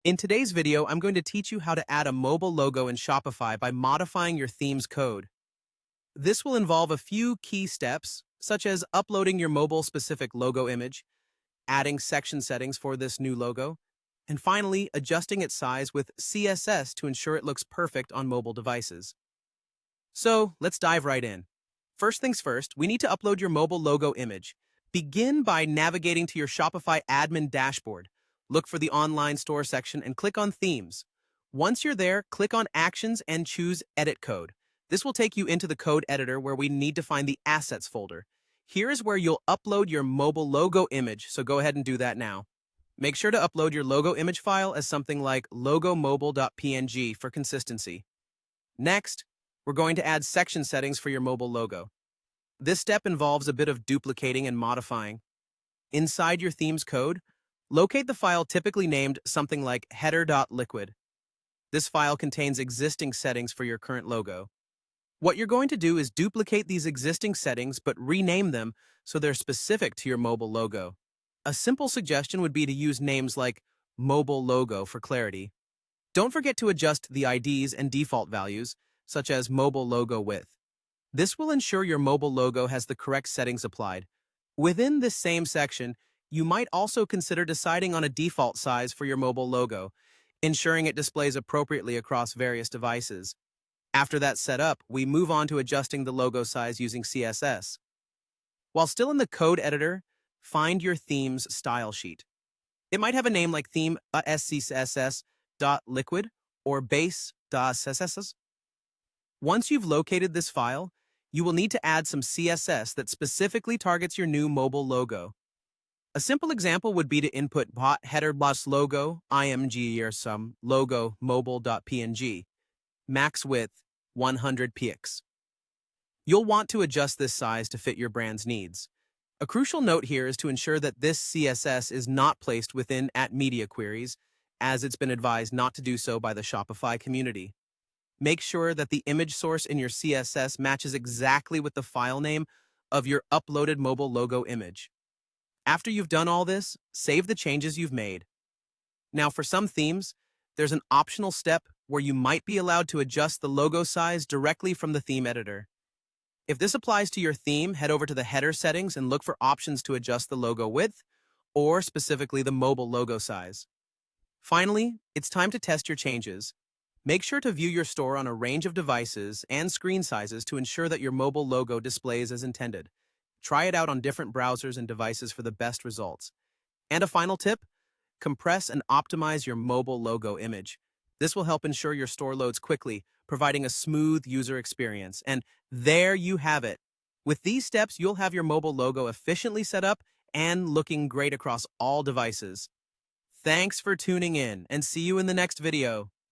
In today's video, I'm going to teach you how to add a mobile logo in Shopify by modifying your theme's code. This will involve a few key steps, such as uploading your mobile-specific logo image, adding section settings for this new logo, and finally, adjusting its size with CSS to ensure it looks perfect on mobile devices. So, let's dive right in. First things first, we need to upload your mobile logo image. Begin by navigating to your Shopify admin dashboard. Look for the online store section and click on Themes. Once you're there, click on Actions and choose Edit Code. This will take you into the code editor where we need to find the Assets folder. Here is where you'll upload your mobile logo image, so go ahead and do that now. Make sure to upload your logo image file as something like logomobile.png for consistency. Next, we're going to add section settings for your mobile logo. This step involves a bit of duplicating and modifying. Inside your theme's code, locate the file typically named something like header.liquid. This file contains existing settings for your current logo. What you're going to do is duplicate these existing settings but rename them so they're specific to your mobile logo. A simple suggestion would be to use names like mobile logo for clarity. Don't forget to adjust the IDs and default values, such as mobile logo width. This will ensure your mobile logo has the correct settings applied. Within this same section, you might also consider deciding on a default size for your mobile logo, ensuring it displays appropriately across various devices. After that's set up, we move on to adjusting the logo size using CSS. While still in the code editor, find your theme's style sheet. It might have a name like theme.scss.liquid or base.css. Once you've located this file, you will need to add some CSS that specifically targets your new mobile logo. A simple example would be to input bot header plus logo img or some logo mobile.png, max width 100 px. You'll want to adjust this size to fit your brand's needs. A crucial note here is to ensure that this CSS is not placed within @media queries, as it's been advised not to do so by the Shopify community. Make sure that the image source in your CSS matches exactly with the file name of your uploaded mobile logo image. After you've done all this, save the changes you've made. Now, for some themes, there's an optional step where you might be allowed to adjust the logo size directly from the theme editor. If this applies to your theme, head over to the header settings and look for options to adjust the logo width, or specifically the mobile logo size. Finally, it's time to test your changes. Make sure to view your store on a range of devices and screen sizes to ensure that your mobile logo displays as intended. Try it out on different browsers and devices for the best results. And a final tip, compress and optimize your mobile logo image. This will help ensure your store loads quickly, providing a smooth user experience. And there you have it. With these steps, you'll have your mobile logo efficiently set up and looking great across all devices. Thanks for tuning in, and see you in the next video.